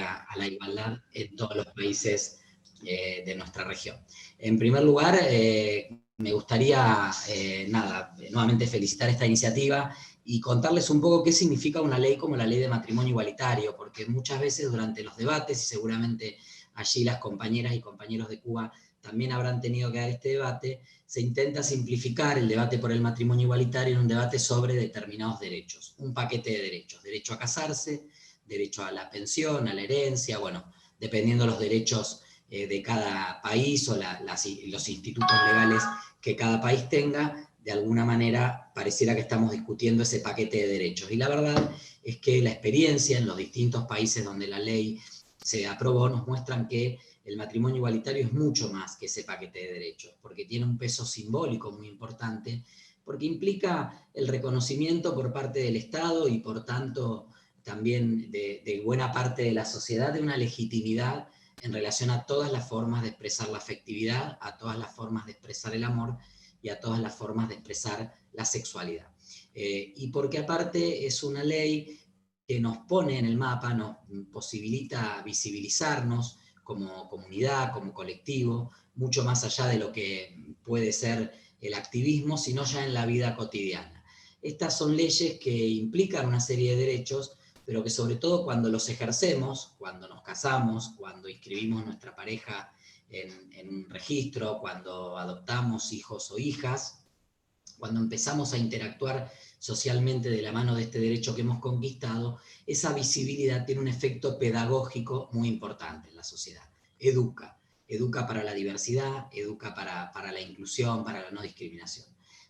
a la igualdad en todos los países de nuestra región. En primer lugar, me gustaría, nuevamente felicitar esta iniciativa y contarles un poco qué significa una ley como la Ley de Matrimonio Igualitario, porque muchas veces durante los debates, y seguramente allí las compañeras y compañeros de Cuba también habrán tenido que dar este debate, se intenta simplificar el debate por el matrimonio igualitario en un debate sobre determinados derechos, un paquete de derechos, derecho a casarse, derecho a la pensión, a la herencia, bueno, dependiendo de los derechos de cada país o los institutos legales que cada país tenga, de alguna manera pareciera que estamos discutiendo ese paquete de derechos. Y la verdad es que la experiencia en los distintos países donde la ley se aprobó nos muestran que el matrimonio igualitario es mucho más que ese paquete de derechos, porque tiene un peso simbólico muy importante, porque implica el reconocimiento por parte del Estado y por tanto también de buena parte de la sociedad de una legitimidad en relación a todas las formas de expresar la afectividad, a todas las formas de expresar el amor y a todas las formas de expresar la sexualidad. Y porque aparte es una ley que nos pone en el mapa, nos posibilita visibilizarnos como comunidad, como colectivo, mucho más allá de lo que puede ser el activismo, sino ya en la vida cotidiana. Estas son leyes que implican una serie de derechos, pero que sobre todo cuando los ejercemos, cuando nos casamos, cuando inscribimos nuestra pareja en un registro, cuando adoptamos hijos o hijas, cuando empezamos a interactuar socialmente de la mano de este derecho que hemos conquistado, esa visibilidad tiene un efecto pedagógico muy importante en la sociedad. Educa para la diversidad, educa para la inclusión, para la no discriminación.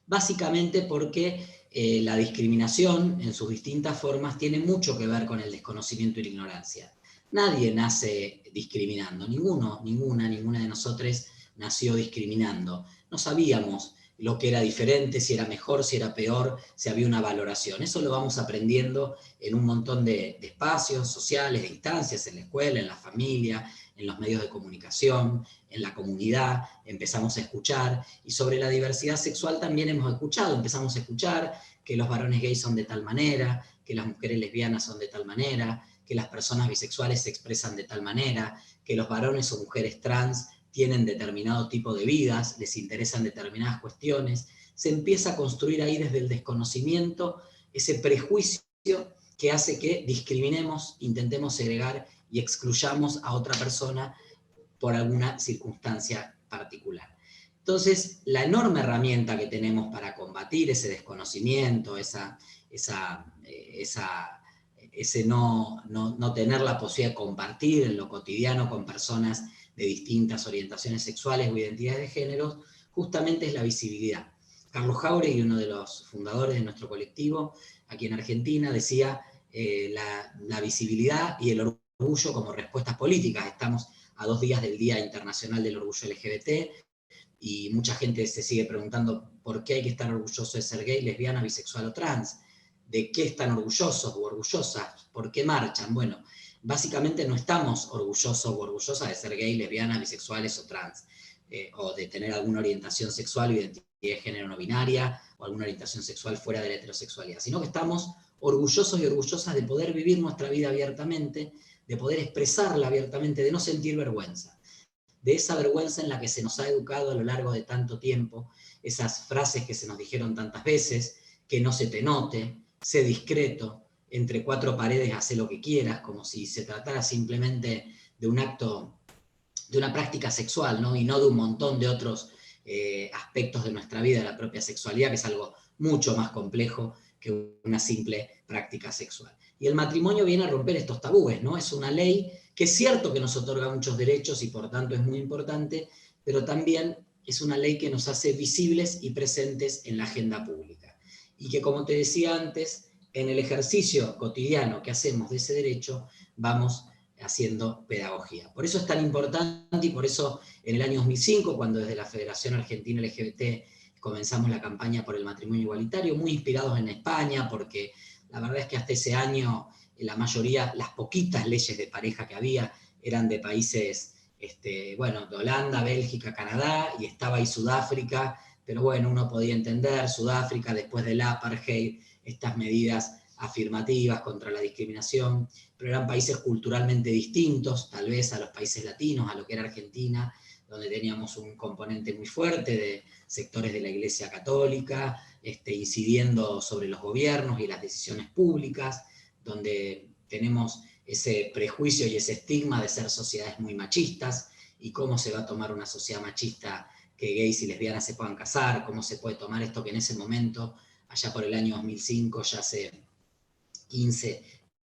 Básicamente porque la discriminación en sus distintas formas tiene mucho que ver con el desconocimiento y la ignorancia. Nadie nace discriminando, ninguna de nosotros nació discriminando. No sabíamos lo que era diferente, si era mejor, si era peor, si había una valoración. Eso lo vamos aprendiendo en un montón de espacios sociales, de instancias, en la escuela, en la familia, en los medios de comunicación, en la comunidad, empezamos a escuchar, y sobre la diversidad sexual también hemos escuchado, empezamos a escuchar que los varones gays son de tal manera, que las mujeres lesbianas son de tal manera, que las personas bisexuales se expresan de tal manera, que los varones o mujeres trans tienen determinado tipo de vidas, les interesan determinadas cuestiones, se empieza a construir ahí desde el desconocimiento ese prejuicio que hace que discriminemos, intentemos segregar y excluyamos a otra persona por alguna circunstancia particular. Entonces, la enorme herramienta que tenemos para combatir ese desconocimiento, ese no tener la posibilidad de compartir en lo cotidiano con personas de distintas orientaciones sexuales o identidades de género, justamente es la visibilidad. Carlos Jauregui, uno de los fundadores de nuestro colectivo aquí en Argentina, decía la visibilidad y el orgullo como respuestas políticas. Estamos a 2 días del Día Internacional del Orgullo LGBT, y mucha gente se sigue preguntando por qué hay que estar orgulloso de ser gay, lesbiana, bisexual o trans. ¿De qué están orgullosos o orgullosas? ¿Por qué marchan? Bueno, básicamente no estamos orgullosos o orgullosas de ser gay, lesbianas, bisexuales o trans, o de tener alguna orientación sexual o identidad de género no binaria, o alguna orientación sexual fuera de la heterosexualidad, sino que estamos orgullosos y orgullosas de poder vivir nuestra vida abiertamente, de poder expresarla abiertamente, de no sentir vergüenza, de esa vergüenza en la que se nos ha educado a lo largo de tanto tiempo, esas frases que se nos dijeron tantas veces, que no se te note, sé discreto, entre 4 paredes hace lo que quieras, como si se tratara simplemente de un acto, de una práctica sexual, ¿no? Y no de un montón de otros aspectos de nuestra vida, la propia sexualidad, que es algo mucho más complejo que una simple práctica sexual. Y el matrimonio viene a romper estos tabúes, ¿no? Es una ley que es cierto que nos otorga muchos derechos y por tanto es muy importante, pero también es una ley que nos hace visibles y presentes en la agenda pública. Y que, como te decía antes, en el ejercicio cotidiano que hacemos de ese derecho, vamos haciendo pedagogía. Por eso es tan importante, y por eso en el año 2005, cuando desde la Federación Argentina LGBT comenzamos la campaña por el matrimonio igualitario, muy inspirados en España, porque la verdad es que hasta ese año la mayoría, las poquitas leyes de pareja que había, eran de países, bueno, de Holanda, Bélgica, Canadá, y estaba ahí Sudáfrica, pero bueno, uno podía entender, Sudáfrica, después del apartheid, estas medidas afirmativas contra la discriminación, pero eran países culturalmente distintos, tal vez a los países latinos, a lo que era Argentina, donde teníamos un componente muy fuerte de sectores de la Iglesia Católica, incidiendo sobre los gobiernos y las decisiones públicas, donde tenemos ese prejuicio y ese estigma de ser sociedades muy machistas, y cómo se va a tomar una sociedad machista que gays y lesbianas se puedan casar, cómo se puede tomar esto que en ese momento, allá por el año 2005, ya hace 15,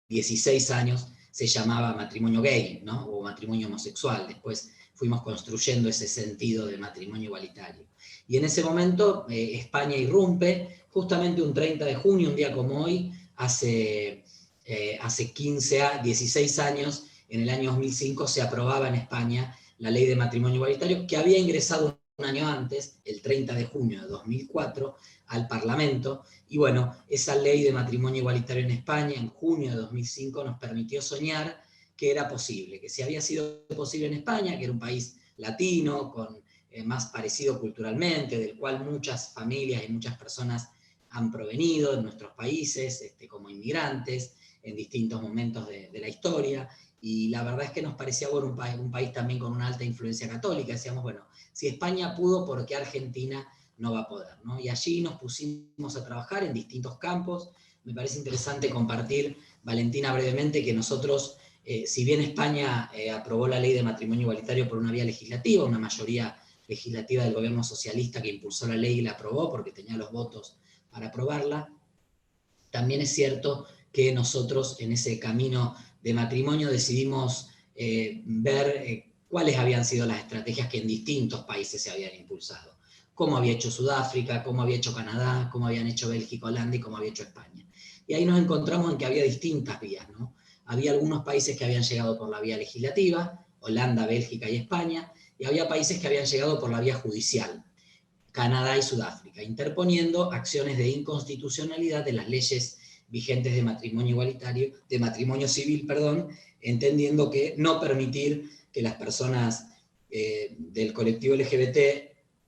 16 años, se llamaba matrimonio gay, ¿no? O matrimonio homosexual. Después fuimos construyendo ese sentido de matrimonio igualitario. Y en ese momento España irrumpe, justamente un 30 de junio, un día como hoy, hace 16 años, en el año 2005, se aprobaba en España la ley de matrimonio igualitario, que había ingresado un año antes, el 30 de junio de 2004, al Parlamento. Y bueno, esa ley de matrimonio igualitario en España, en junio de 2005, nos permitió soñar que era posible, que si había sido posible en España, que era un país latino, con más parecido culturalmente, del cual muchas familias y muchas personas han provenido en nuestros países como inmigrantes en distintos momentos de la historia, y la verdad es que nos parecía bueno, un país también con una alta influencia católica. Decíamos, bueno, si España pudo, ¿por qué Argentina no va a poder? ¿No? Y allí nos pusimos a trabajar en distintos campos. Me parece interesante compartir, Valentina, brevemente, que nosotros, si bien España aprobó la ley de matrimonio igualitario por una vía legislativa, una mayoría legislativa del gobierno socialista que impulsó la ley y la aprobó porque tenía los votos para aprobarla, también es cierto que nosotros en ese camino de matrimonio decidimos ver cuáles habían sido las estrategias que en distintos países se habían impulsado. Cómo había hecho Sudáfrica, cómo había hecho Canadá, cómo habían hecho Bélgica, Holanda y cómo había hecho España. Y ahí nos encontramos en que había distintas vías, ¿no? Había algunos países que habían llegado por la vía legislativa, Holanda, Bélgica y España, y había países que habían llegado por la vía judicial, Canadá y Sudáfrica, interponiendo acciones de inconstitucionalidad de las leyes vigentes de matrimonio igualitario, de matrimonio civil, perdón, entendiendo que no permitir que las personas del colectivo LGBT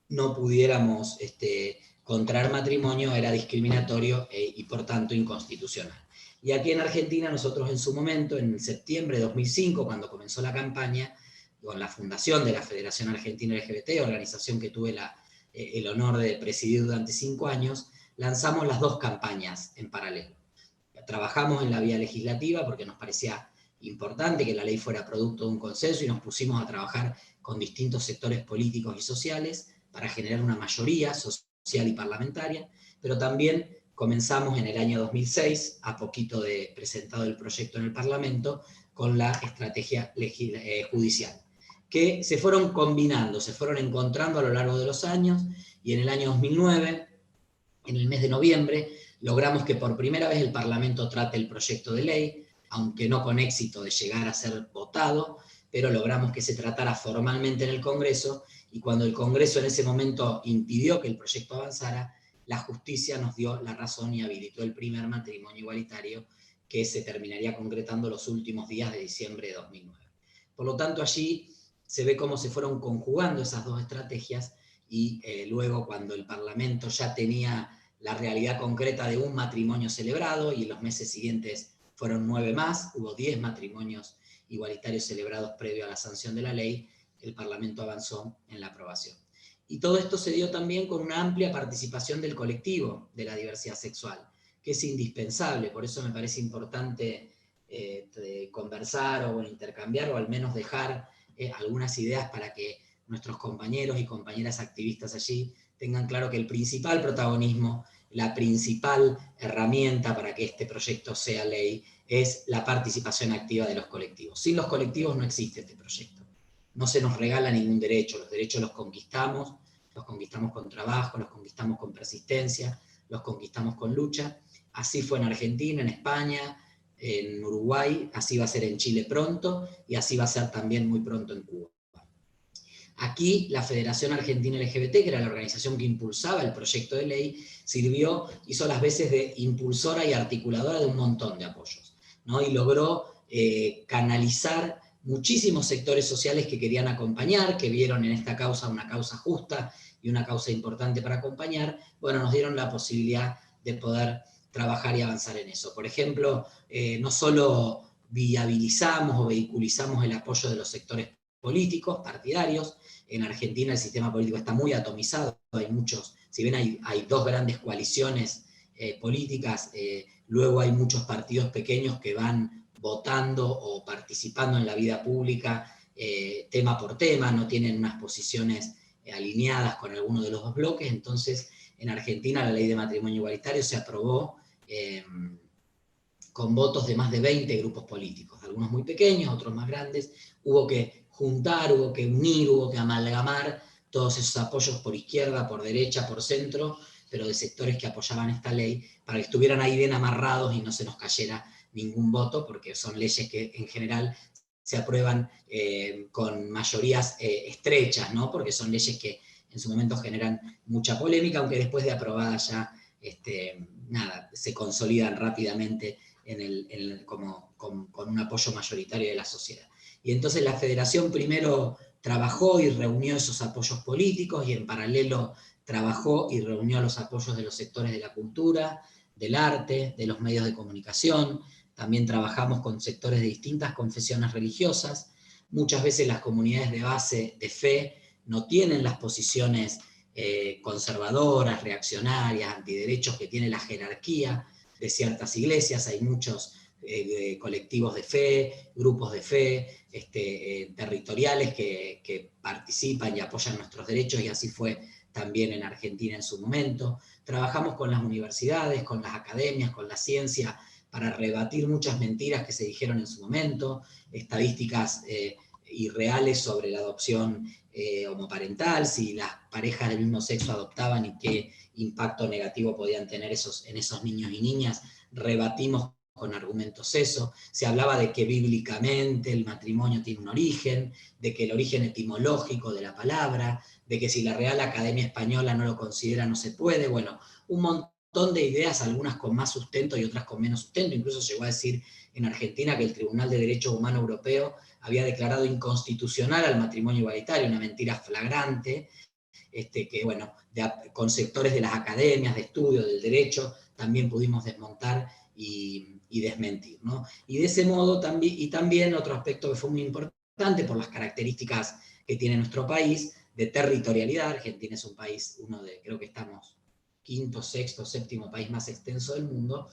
no pudiéramos contraer matrimonio era discriminatorio y por tanto inconstitucional. Y aquí en Argentina nosotros en su momento, en septiembre de 2005, cuando comenzó la campaña, con la fundación de la Federación Argentina LGBT, organización que tuve el honor de presidir durante 5 años, lanzamos las dos campañas en paralelo. Trabajamos en la vía legislativa porque nos parecía importante que la ley fuera producto de un consenso y nos pusimos a trabajar con distintos sectores políticos y sociales para generar una mayoría social y parlamentaria, pero también comenzamos en el año 2006, a poquito de presentado el proyecto en el Parlamento, con la estrategia judicial, que se fueron combinando, se fueron encontrando a lo largo de los años, y en el año 2009, en el mes de noviembre, logramos que por primera vez el Parlamento trate el proyecto de ley, aunque no con éxito de llegar a ser votado, pero logramos que se tratara formalmente en el Congreso, y cuando el Congreso en ese momento impidió que el proyecto avanzara, la justicia nos dio la razón y habilitó el primer matrimonio igualitario, que se terminaría concretando los últimos días de diciembre de 2009. Por lo tanto, allí se ve cómo se fueron conjugando esas dos estrategias, y luego cuando el Parlamento ya tenía la realidad concreta de un matrimonio celebrado, y en los meses siguientes fueron 9 más, hubo 10 matrimonios igualitarios celebrados previo a la sanción de la ley, el Parlamento avanzó en la aprobación. Y todo esto se dio también con una amplia participación del colectivo de la diversidad sexual, que es indispensable. Por eso me parece importante conversar o intercambiar, o al menos dejar algunas ideas para que nuestros compañeros y compañeras activistas allí tengan claro que el principal protagonismo, la principal herramienta para que este proyecto sea ley, es la participación activa de los colectivos. Sin los colectivos no existe este proyecto. No se nos regala ningún derecho, los derechos los conquistamos con trabajo, los conquistamos con persistencia, los conquistamos con lucha. Así fue en Argentina, en España, en Uruguay, así va a ser en Chile pronto, y así va a ser también muy pronto en Cuba. Aquí la Federación Argentina LGBT, que era la organización que impulsaba el proyecto de ley, hizo las veces de impulsora y articuladora de un montón de apoyos, ¿no? Y logró canalizar muchísimos sectores sociales que querían acompañar, que vieron en esta causa una causa justa y una causa importante para acompañar. Bueno, nos dieron la posibilidad de poder trabajar y avanzar en eso. Por ejemplo, no solo viabilizamos o vehiculizamos el apoyo de los sectores políticos, partidarios. En Argentina el sistema político está muy atomizado, hay muchos, si bien hay dos grandes coaliciones políticas, luego hay muchos partidos pequeños que van votando o participando en la vida pública tema por tema, no tienen unas posiciones alineadas con alguno de los dos bloques. Entonces en Argentina la ley de matrimonio igualitario se aprobó con votos de más de 20 grupos políticos, algunos muy pequeños, otros más grandes. Hubo que juntar, hubo que unir, hubo que amalgamar todos esos apoyos por izquierda, por derecha, por centro, pero de sectores que apoyaban esta ley, para que estuvieran ahí bien amarrados y no se nos cayera ningún voto, porque son leyes que en general se aprueban con mayorías estrechas, ¿no? Porque son leyes que en su momento generan mucha polémica, aunque después de aprobadas ya nada, se consolidan rápidamente con un apoyo mayoritario de la sociedad. Y entonces la federación primero trabajó y reunió esos apoyos políticos, y en paralelo trabajó y reunió los apoyos de los sectores de la cultura, del arte, de los medios de comunicación. También trabajamos con sectores de distintas confesiones religiosas. Muchas veces las comunidades de base de fe no tienen las posiciones conservadoras, reaccionarias, antiderechos que tiene la jerarquía de ciertas iglesias. Hay muchos colectivos de fe, grupos de fe, territoriales que participan y apoyan nuestros derechos, y así fue también en Argentina en su momento. Trabajamos con las universidades, con las academias, con la ciencia, para rebatir muchas mentiras que se dijeron en su momento, estadísticas irreales sobre la adopción homoparental, si las parejas del mismo sexo adoptaban y qué impacto negativo podían tener en esos niños y niñas. Rebatimos con argumentos eso. Se hablaba de que bíblicamente el matrimonio tiene un origen, de que el origen etimológico de la palabra, de que si la Real Academia Española no lo considera no se puede. Bueno, un montón de ideas, algunas con más sustento y otras con menos sustento. Incluso llegó a decir en Argentina que el Tribunal de Derechos Humanos Europeo había declarado inconstitucional al matrimonio igualitario, una mentira flagrante, que bueno, con sectores de las academias de estudio del derecho también pudimos desmontar y desmentir, ¿no? Y de ese modo también otro aspecto que fue muy importante por las características que tiene nuestro país de territorialidad. Argentina es un país, creo que estamos quinto, sexto, séptimo país más extenso del mundo.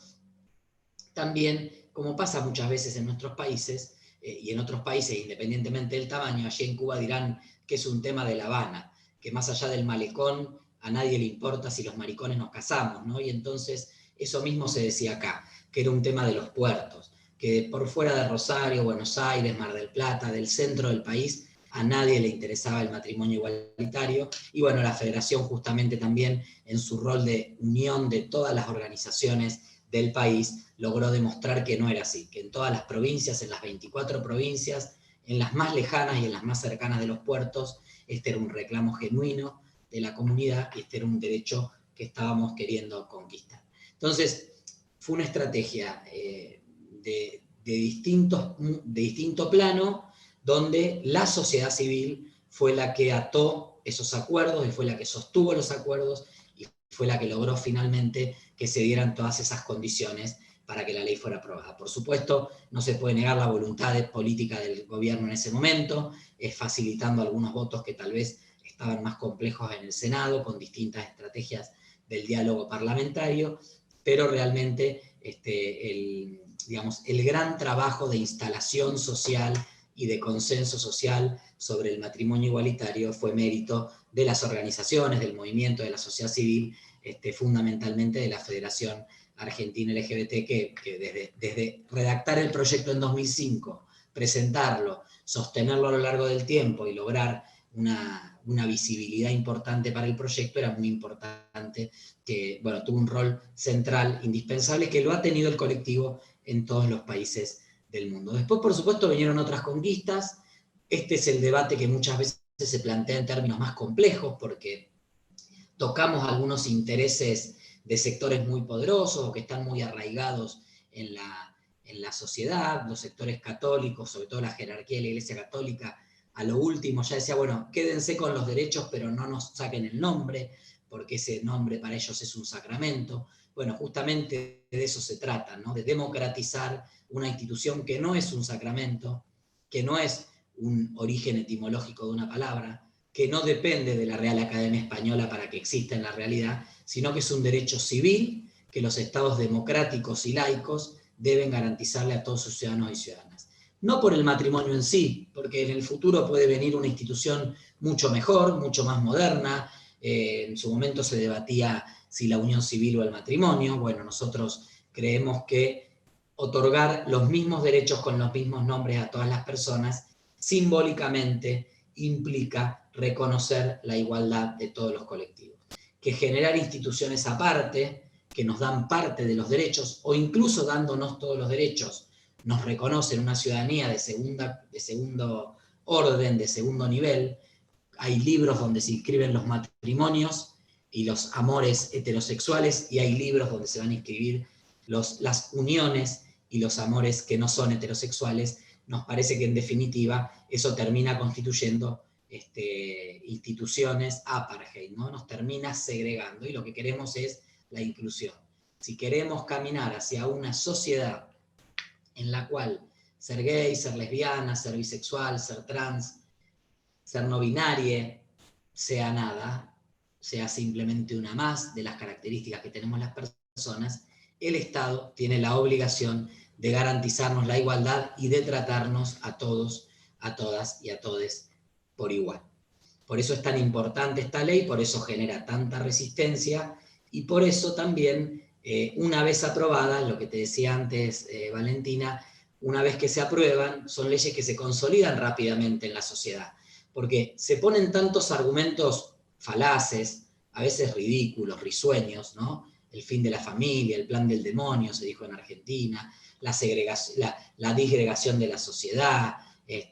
También, como pasa muchas veces en nuestros países, y en otros países, independientemente del tamaño, allí en Cuba dirán que es un tema de La Habana, que más allá del malecón a nadie le importa si los maricones nos casamos, ¿no? Y entonces eso mismo se decía acá, que era un tema de los puertos, que por fuera de Rosario, Buenos Aires, Mar del Plata, del centro del país, a nadie le interesaba el matrimonio igualitario. Y bueno, la federación justamente también en su rol de unión de todas las organizaciones del país logró demostrar que no era así, que en todas las provincias, en las 24 provincias, en las más lejanas y en las más cercanas de los puertos, este era un reclamo genuino de la comunidad y este era un derecho que estábamos queriendo conquistar. Entonces, fue una estrategia de distinto plano, donde la sociedad civil fue la que ató esos acuerdos y fue la que sostuvo los acuerdos y fue la que logró finalmente que se dieran todas esas condiciones para que la ley fuera aprobada. Por supuesto, no se puede negar la voluntad política del gobierno en ese momento, facilitando algunos votos que tal vez estaban más complejos en el Senado, con distintas estrategias del diálogo parlamentario, pero realmente el gran trabajo de instalación social y de consenso social sobre el matrimonio igualitario fue mérito de las organizaciones, del movimiento de la sociedad civil, fundamentalmente de la Federación Argentina LGBT, que desde redactar el proyecto en 2005, presentarlo, sostenerlo a lo largo del tiempo y lograr una visibilidad importante para el proyecto, era muy importante, que bueno, tuvo un rol central, indispensable, que lo ha tenido el colectivo en todos los países del mundo. Después, por supuesto, vinieron otras conquistas. Este es el debate que muchas veces se plantea en términos más complejos, porque tocamos algunos intereses de sectores muy poderosos o que están muy arraigados en la sociedad, los sectores católicos, sobre todo la jerarquía de la Iglesia Católica, a lo último ya decía, bueno, quédense con los derechos, pero no nos saquen el nombre, porque ese nombre para ellos es un sacramento. Bueno, justamente de eso se trata, ¿no? De democratizar una institución que no es un sacramento, que no es un origen etimológico de una palabra, que no depende de la Real Academia Española para que exista en la realidad, sino que es un derecho civil que los estados democráticos y laicos deben garantizarle a todos sus ciudadanos y ciudadanas. No por el matrimonio en sí, porque en el futuro puede venir una institución mucho mejor, mucho más moderna. En su momento se debatía si la unión civil o el matrimonio. Bueno, nosotros creemos que otorgar los mismos derechos con los mismos nombres a todas las personas simbólicamente implica reconocer la igualdad de todos los colectivos. Que generar instituciones aparte, que nos dan parte de los derechos, o incluso dándonos todos los derechos, nos reconocen una ciudadanía de segundo orden, de segundo nivel. Hay libros donde se inscriben los matrimonios y los amores heterosexuales, y hay libros donde se van a inscribir las uniones y los amores que no son heterosexuales. Nos parece que en definitiva eso termina constituyendo instituciones apartheid, ¿no? Nos termina segregando, y lo que queremos es la inclusión. Si queremos caminar hacia una sociedad en la cual ser gay, ser lesbiana, ser bisexual, ser trans, ser no binaria, sea nada, sea simplemente una más de las características que tenemos las personas, el Estado tiene la obligación de garantizarnos la igualdad y de tratarnos a todos, a todas y a todes por igual. Por eso es tan importante esta ley, por eso genera tanta resistencia, y por eso también, una vez aprobadas, lo que te decía antes, Valentina, una vez que se aprueban, son leyes que se consolidan rápidamente en la sociedad, porque se ponen tantos argumentos falaces, a veces ridículos, risueños, ¿no? El fin de la familia, el plan del demonio, se dijo en Argentina, la disgregación de la sociedad, el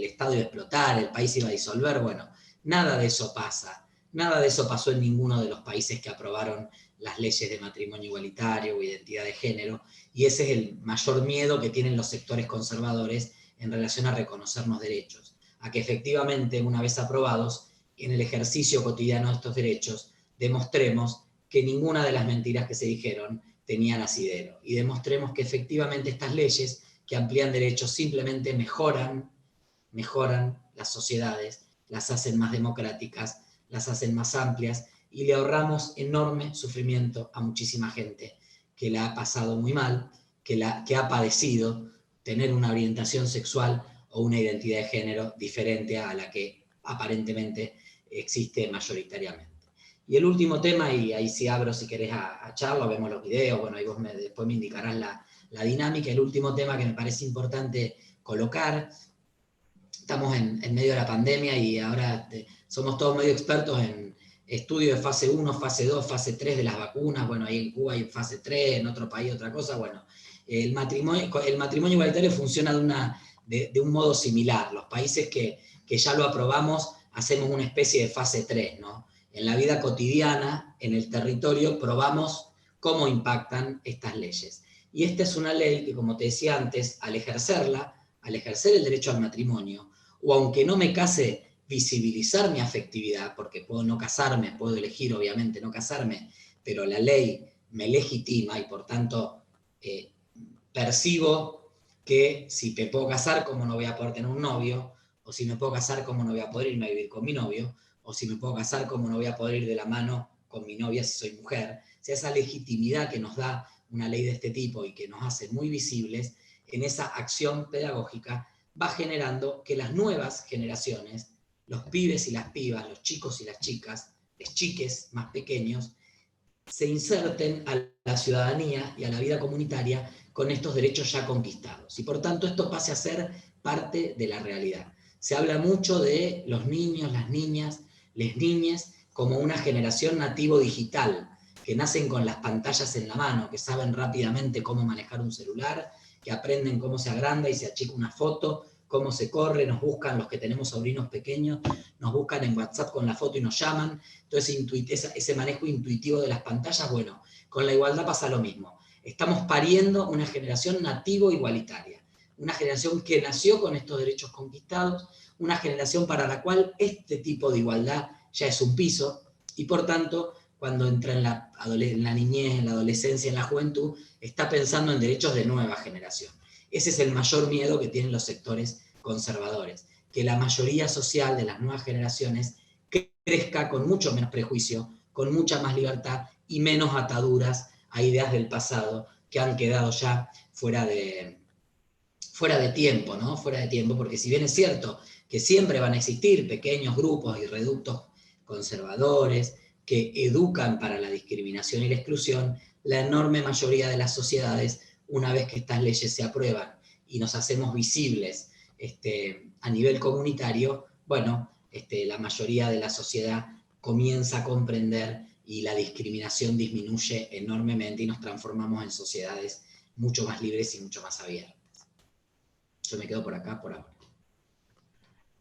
Estado iba a explotar, el país iba a disolver. Bueno, nada de eso pasa. Nada de eso pasó en ninguno de los países que aprobaron las leyes de matrimonio igualitario o identidad de género, y ese es el mayor miedo que tienen los sectores conservadores en relación a reconocernos derechos, a que efectivamente, una vez aprobados, en el ejercicio cotidiano de estos derechos, demostremos que ninguna de las mentiras que se dijeron tenían asidero, y demostremos que efectivamente estas leyes que amplían derechos simplemente mejoran las sociedades, las hacen más democráticas, las hacen más amplias, y le ahorramos enorme sufrimiento a muchísima gente que la ha pasado muy mal, que ha padecido tener una orientación sexual o una identidad de género diferente a la que aparentemente existe mayoritariamente. Y el último tema, y ahí sí abro si querés a charla, vemos los videos, bueno, ahí vos después me indicarás la dinámica. El último tema que me parece importante colocar: estamos en medio de la pandemia y ahora somos todos medio expertos en estudio de fase 1, fase 2, fase 3 de las vacunas. Bueno, ahí en Cuba hay fase 3, en otro país otra cosa. Bueno, el matrimonio igualitario funciona de un modo similar. Los países que ya lo aprobamos hacemos una especie de fase 3, ¿no? En la vida cotidiana, en el territorio, probamos cómo impactan estas leyes. Y esta es una ley que, como te decía antes, al ejercer el derecho al matrimonio, o aunque no me case, visibilizar mi afectividad, porque puedo no casarme, puedo elegir obviamente no casarme, pero la ley me legitima, y por tanto percibo que si me puedo casar, ¿cómo no voy a poder tener un novio? O si me puedo casar, ¿cómo no voy a poder irme a vivir con mi novio? O si me puedo casar, ¿cómo no voy a poder ir de la mano con mi novia si soy mujer? O sea, esa legitimidad que nos da una ley de este tipo y que nos hace muy visibles, en esa acción pedagógica va generando que las nuevas generaciones, los pibes y las pibas, los chicos y las chicas, los chiques más pequeños, se inserten a la ciudadanía y a la vida comunitaria con estos derechos ya conquistados. Y por tanto esto pase a ser parte de la realidad. Se habla mucho de los niños, las niñas, les niñes, como una generación nativo digital, que nacen con las pantallas en la mano, que saben rápidamente cómo manejar un celular, que aprenden cómo se agranda y se achica una foto, cómo se corre, nos buscan, los que tenemos sobrinos pequeños, nos buscan en WhatsApp con la foto y nos llaman. Entonces ese manejo intuitivo de las pantallas, bueno, con la igualdad pasa lo mismo. Estamos pariendo una generación nativo igualitaria, una generación que nació con estos derechos conquistados, una generación para la cual este tipo de igualdad ya es un piso, y por tanto cuando entra en la niñez, en la adolescencia, en la juventud, está pensando en derechos de nueva generación. Ese es el mayor miedo que tienen los sectores conservadores, que la mayoría social de las nuevas generaciones crezca con mucho menos prejuicio, con mucha más libertad y menos ataduras a ideas del pasado que han quedado ya fuera de tiempo, ¿no? Fuera de tiempo, porque si bien es cierto que siempre van a existir pequeños grupos y reductos conservadores que educan para la discriminación y la exclusión, la enorme mayoría de las sociedades, una vez que estas leyes se aprueban y nos hacemos visibles a nivel comunitario, bueno, la mayoría de la sociedad comienza a comprender y la discriminación disminuye enormemente y nos transformamos en sociedades mucho más libres y mucho más abiertas. Yo me quedo por acá por ahora.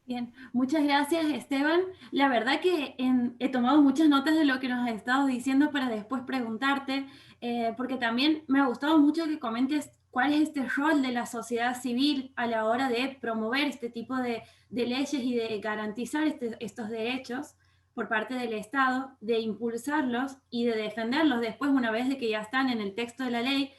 Bien, muchas gracias, Esteban. La verdad que he tomado muchas notas de lo que nos has estado diciendo para después preguntarte, porque también me ha gustado mucho que comentes cuál es este rol de la sociedad civil a la hora de promover este tipo de leyes y de garantizar estos derechos por parte del Estado, de impulsarlos y de defenderlos después una vez de que ya están en el texto de la ley.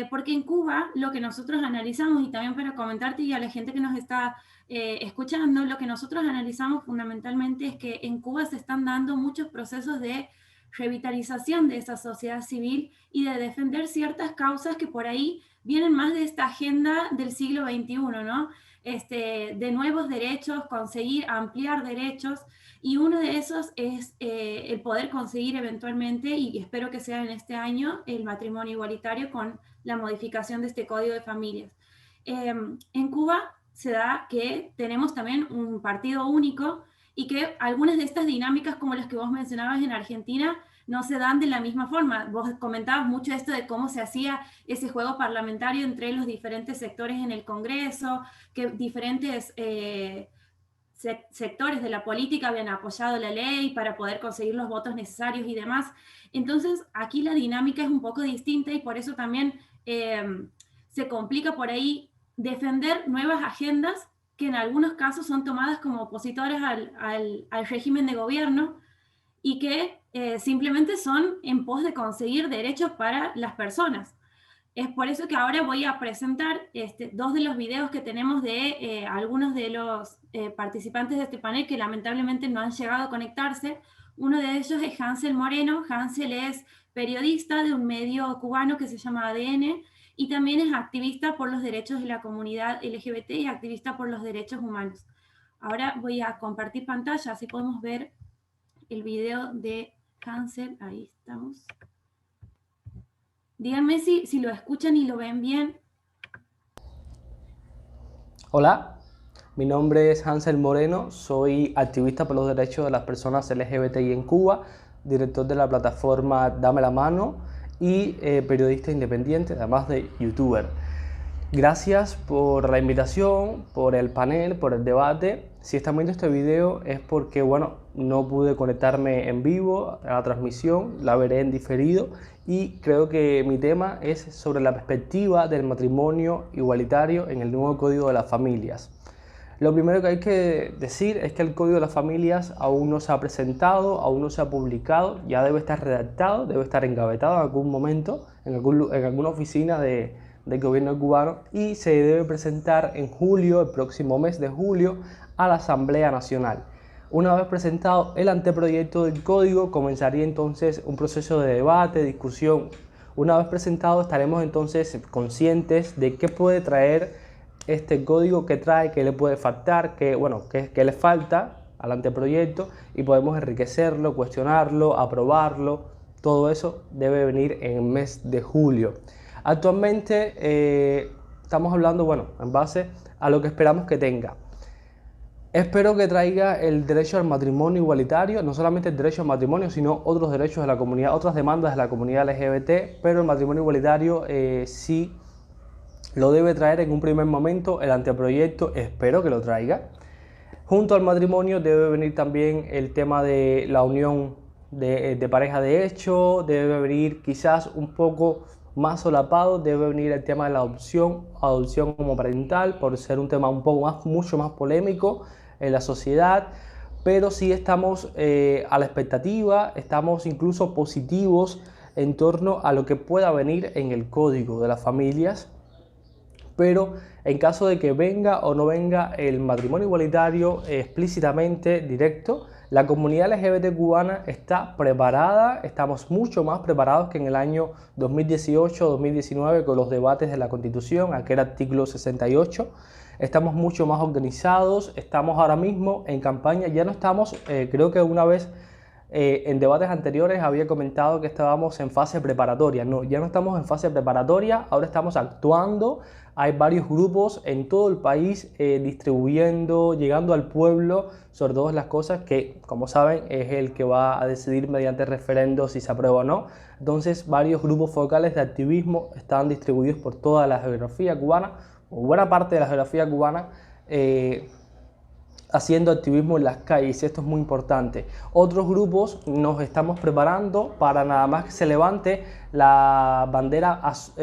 Porque en Cuba lo que nosotros analizamos, y también para comentarte y a la gente que nos está escuchando, lo que nosotros analizamos fundamentalmente es que en Cuba se están dando muchos procesos de revitalización de esa sociedad civil y de defender ciertas causas que por ahí vienen más de esta agenda del siglo XXI, ¿no? De nuevos derechos, conseguir ampliar derechos, y uno de esos es el poder conseguir eventualmente, y espero que sea en este año, el matrimonio igualitario con la modificación de este Código de Familias. En Cuba se da que tenemos también un partido único y que algunas de estas dinámicas, como las que vos mencionabas en Argentina, no se dan de la misma forma. Vos comentabas mucho esto de cómo se hacía ese juego parlamentario entre los diferentes sectores en el Congreso, que diferentes sectores de la política habían apoyado la ley para poder conseguir los votos necesarios y demás. Entonces, aquí la dinámica es un poco distinta y por eso también se complica por ahí defender nuevas agendas que en algunos casos son tomadas como opositoras al régimen de gobierno y que simplemente son en pos de conseguir derechos para las personas. Es por eso que ahora voy a presentar dos de los videos que tenemos de algunos de los participantes de este panel que lamentablemente no han llegado a conectarse. Uno de ellos es Hansel Moreno. Hansel es periodista de un medio cubano que se llama ADN y también es activista por los derechos de la comunidad LGBT y activista por los derechos humanos. Ahora voy a compartir pantalla, así podemos ver el video de Hansel. Ahí estamos. Díganme si lo escuchan y lo ven bien. Hola, mi nombre es Hansel Moreno, soy activista por los derechos de las personas LGBTI en Cuba, director de la plataforma Dame la Mano y periodista independiente, además de youtuber. Gracias por la invitación, por el panel, por el debate. Si están viendo este video es porque, bueno, no pude conectarme en vivo a la transmisión, la veré en diferido y creo que mi tema es sobre la perspectiva del matrimonio igualitario en el nuevo Código de las Familias. Lo primero que hay que decir es que el Código de las Familias aún no se ha presentado, aún no se ha publicado, ya debe estar redactado, debe estar engavetado en algún momento, en alguna oficina del gobierno cubano y se debe presentar en julio, el próximo mes de julio, a la Asamblea Nacional. Una vez presentado el anteproyecto del código, comenzaría entonces un proceso de debate, discusión. Una vez presentado estaremos entonces conscientes de qué puede traer este código, qué trae, qué le puede faltar, qué le falta al anteproyecto y podemos enriquecerlo, cuestionarlo, aprobarlo. Todo eso debe venir en el mes de julio. Actualmente estamos hablando, en base a lo que esperamos que tenga. Espero que traiga el derecho al matrimonio igualitario, no solamente el derecho al matrimonio, sino otros derechos de la comunidad, otras demandas de la comunidad LGBT, pero el matrimonio igualitario sí lo debe traer en un primer momento el anteproyecto, espero que lo traiga. Junto al matrimonio debe venir también el tema de la unión de pareja de hecho, debe venir quizás un poco más solapado, debe venir el tema de la adopción homoparental, por ser un tema mucho más polémico en la sociedad, pero sí estamos a la expectativa, estamos incluso positivos en torno a lo que pueda venir en el código de las familias. Pero en caso de que venga o no venga el matrimonio igualitario explícitamente directo, la comunidad LGBT cubana está preparada, estamos mucho más preparados que en el año 2018-2019 con los debates de la Constitución, aquel artículo 68. Estamos mucho más organizados, estamos ahora mismo en campaña, ya no estamos, creo que una vez en debates anteriores había comentado que estábamos en fase preparatoria. No, ya no estamos en fase preparatoria, ahora estamos actuando. Hay varios grupos en todo el país distribuyendo, llegando al pueblo sobre todas las cosas que, como saben, es el que va a decidir mediante referendo si se aprueba o no. Entonces, varios grupos focales de activismo están distribuidos por toda la geografía cubana, o buena parte de la geografía cubana, haciendo activismo en las calles. Esto es muy importante. Otros grupos nos estamos preparando para nada más que se levante la bandera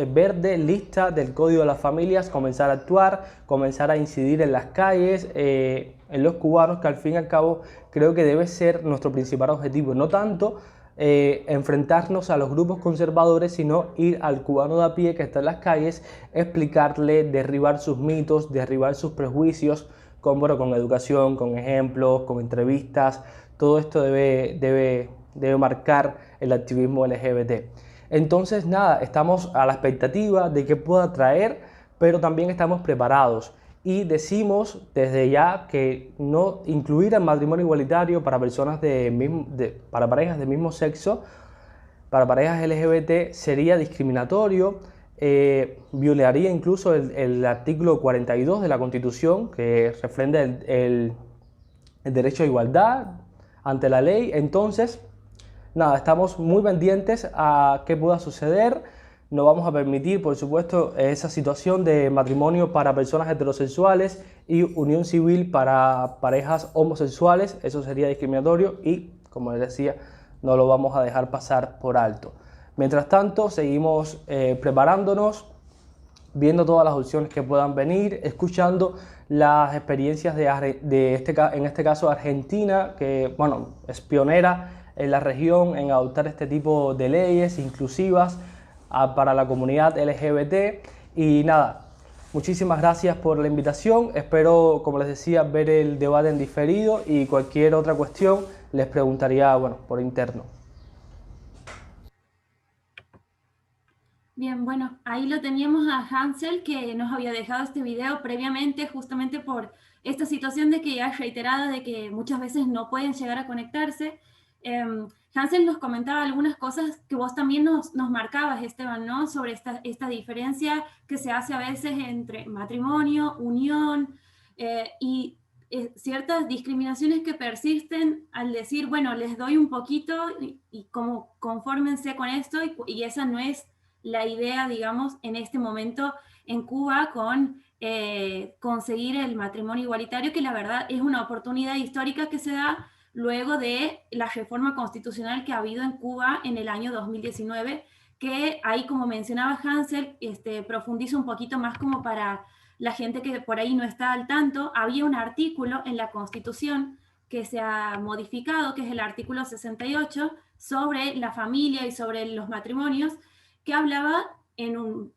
verde lista del Código de las Familias, comenzar a actuar, comenzar a incidir en las calles, en los cubanos, que al fin y al cabo creo que debe ser nuestro principal objetivo. No tanto enfrentarnos a los grupos conservadores, sino ir al cubano de a pie que está en las calles, explicarle, derribar sus mitos, derribar sus prejuicios, con educación, con ejemplos, con entrevistas. Todo esto debe marcar el activismo LGBT. Entonces, nada, estamos a la expectativa de que pueda traer, pero también estamos preparados. Y decimos desde ya que no incluir el matrimonio igualitario para personas para parejas del mismo sexo, para parejas LGBT, sería discriminatorio. Violaría incluso el artículo 42 de la Constitución, que refrenda el derecho a igualdad ante la ley. Entonces, nada, estamos muy pendientes a qué pueda suceder. No vamos a permitir, por supuesto, esa situación de matrimonio para personas heterosexuales y unión civil para parejas homosexuales. Eso sería discriminatorio y, como les decía, no lo vamos a dejar pasar por alto. Mientras tanto, seguimos preparándonos, viendo todas las opciones que puedan venir, escuchando las experiencias en este caso Argentina, que bueno, es pionera en la región en adoptar este tipo de leyes inclusivas para la comunidad LGBT. Y nada, muchísimas gracias por la invitación. Espero, como les decía, ver el debate en diferido y cualquier otra cuestión les preguntaría, bueno, por interno. Bien, bueno, ahí lo teníamos a Hansel, que nos había dejado este video previamente, justamente por esta situación de que ya es reiterada, de que muchas veces no pueden llegar a conectarse. Hansel nos comentaba algunas cosas que vos también nos marcabas, Esteban, ¿no? Sobre esta diferencia que se hace a veces entre matrimonio, unión y ciertas discriminaciones que persisten al decir, bueno, les doy un poquito y como confórmense con esto y esa no es la idea, digamos, en este momento en Cuba con conseguir el matrimonio igualitario, que la verdad es una oportunidad histórica que se da luego de la reforma constitucional que ha habido en Cuba en el año 2019, que ahí, como mencionaba Hansel, profundiza un poquito más como para la gente que por ahí no está al tanto. Había un artículo en la Constitución que se ha modificado, que es el artículo 68, sobre la familia y sobre los matrimonios, que hablaba en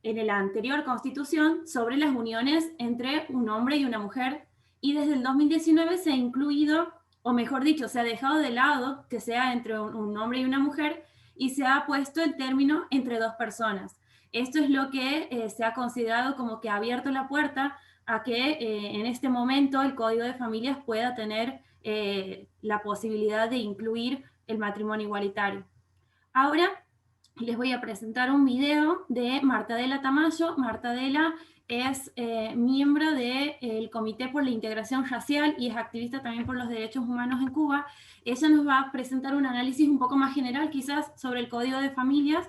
la anterior Constitución sobre las uniones entre un hombre y una mujer, y desde el 2019 se ha incluido, o mejor dicho, se ha dejado de lado que sea entre un hombre y una mujer, y se ha puesto el término entre dos personas. Esto es lo que se ha considerado como que ha abierto la puerta a que en este momento el Código de Familias pueda tener la posibilidad de incluir el matrimonio igualitario. Ahora les voy a presentar un video de Martadela Tamayo. Martadela es miembro del Comité por la Integración Racial y es activista también por los derechos humanos en Cuba. Ella nos va a presentar un análisis un poco más general quizás sobre el Código de Familias,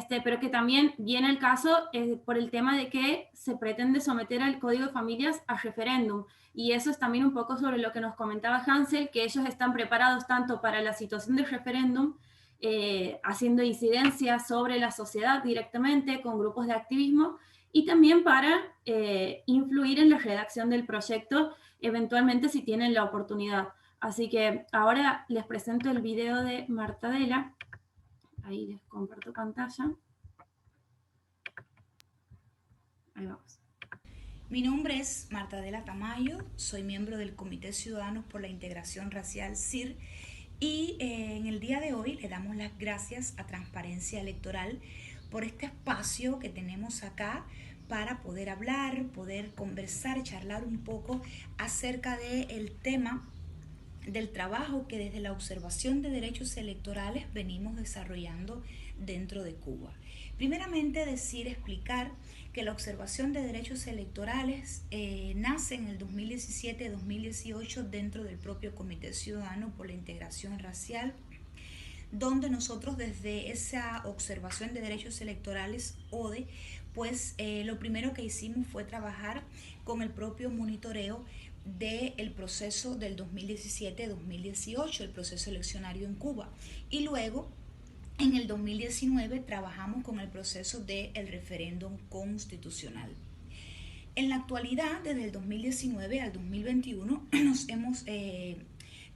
pero que también viene el caso por el tema de que se pretende someter al Código de Familias a referéndum. Y eso es también un poco sobre lo que nos comentaba Hansel, que ellos están preparados tanto para la situación de referéndum, haciendo incidencia sobre la sociedad directamente con grupos de activismo, y también para influir en la redacción del proyecto eventualmente si tienen la oportunidad. Así que ahora les presento el video de Martadela. Ahí les comparto pantalla. Ahí vamos. Mi nombre es Martadela Tamayo, soy miembro del Comité Ciudadanos por la Integración Racial CIR y en el día de hoy le damos las gracias a Transparencia Electoral por este espacio que tenemos acá para poder hablar, poder conversar, charlar un poco acerca del tema del trabajo que desde la observación de derechos electorales venimos desarrollando dentro de Cuba. Primeramente explicar que la observación de derechos electorales nace en el 2017-2018 dentro del propio Comité Ciudadano por la Integración Racial, donde nosotros desde esa observación de derechos electorales, ODE, pues lo primero que hicimos fue trabajar con el propio monitoreo del proceso del 2017-2018, el proceso eleccionario en Cuba. Y luego, en el 2019, trabajamos con el proceso del referéndum constitucional. En la actualidad, desde el 2019 al 2021, nos hemos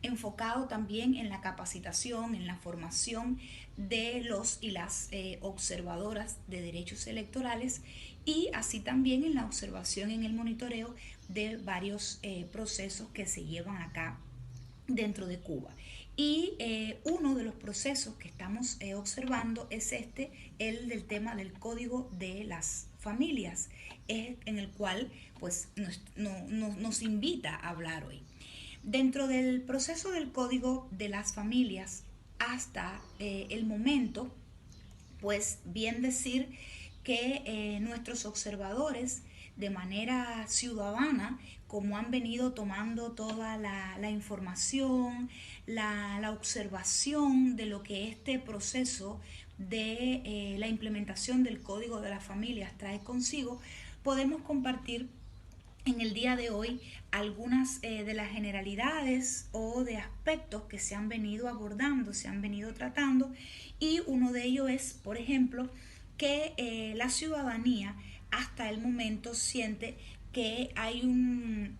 enfocado también en la capacitación, en la formación de los y las observadoras de derechos electorales y así también en la observación, en el monitoreo de varios procesos que se llevan acá dentro de Cuba. Y uno de los procesos que estamos observando es el del tema del Código de las Familias, en el cual pues nos invita a hablar hoy. Dentro del proceso del Código de las Familias hasta el momento, pues bien decir que nuestros observadores de manera ciudadana, como han venido tomando toda la información, la observación de lo que este proceso de la implementación del Código de las Familias trae consigo, podemos compartir en el día de hoy algunas de las generalidades o de aspectos que se han venido abordando, se han venido tratando, y uno de ellos es, por ejemplo, que la ciudadanía hasta el momento siente que hay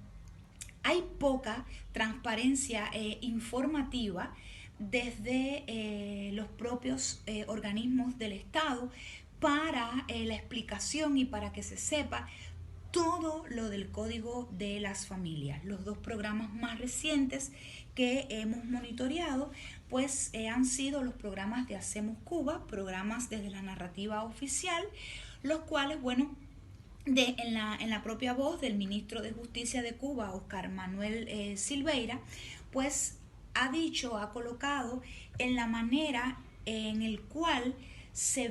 poca transparencia informativa desde los propios organismos del Estado para la explicación y para que se sepa todo lo del Código de las Familias. Los dos programas más recientes que hemos monitoreado pues han sido los programas de Hacemos Cuba, programas desde la narrativa oficial, los cuales, bueno, en la propia voz del ministro de Justicia de Cuba, Oscar Manuel Silveira, pues ha colocado en la manera en el cual se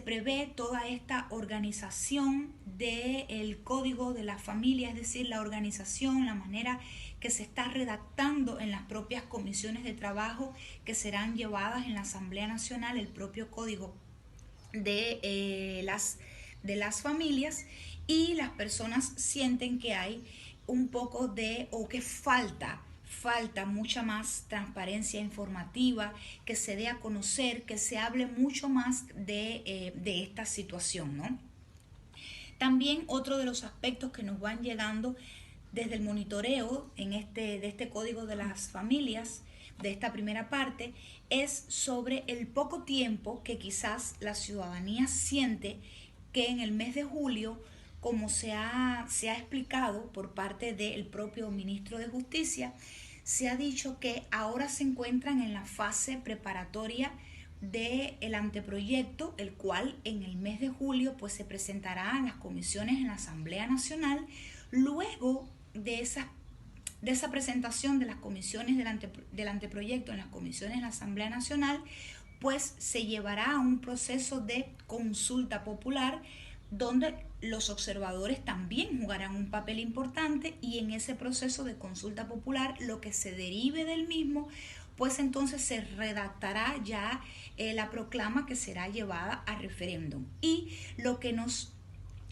prevé toda esta organización del Código de la Familia, es decir, la organización, la manera que se está redactando en las propias comisiones de trabajo que serán llevadas en la Asamblea Nacional, el propio Código de las familias, y las personas sienten que hay un poco o que falta mucha más transparencia informativa, que se dé a conocer, que se hable mucho más de esta situación, ¿no? También otro de los aspectos que nos van llegando desde el monitoreo de este Código de las Familias, de esta primera parte, es sobre el poco tiempo que quizás la ciudadanía siente que en el mes de julio, como se ha explicado por parte del propio ministro de Justicia, se ha dicho que ahora se encuentran en la fase preparatoria del anteproyecto, el cual en el mes de julio pues se presentará a las comisiones en la Asamblea Nacional. Luego de esa presentación de las comisiones del anteproyecto en las comisiones de la Asamblea Nacional, pues se llevará a un proceso de consulta popular donde los observadores también jugarán un papel importante, y en ese proceso de consulta popular lo que se derive del mismo, pues entonces se redactará ya la proclama que será llevada a referéndum. Y lo que nos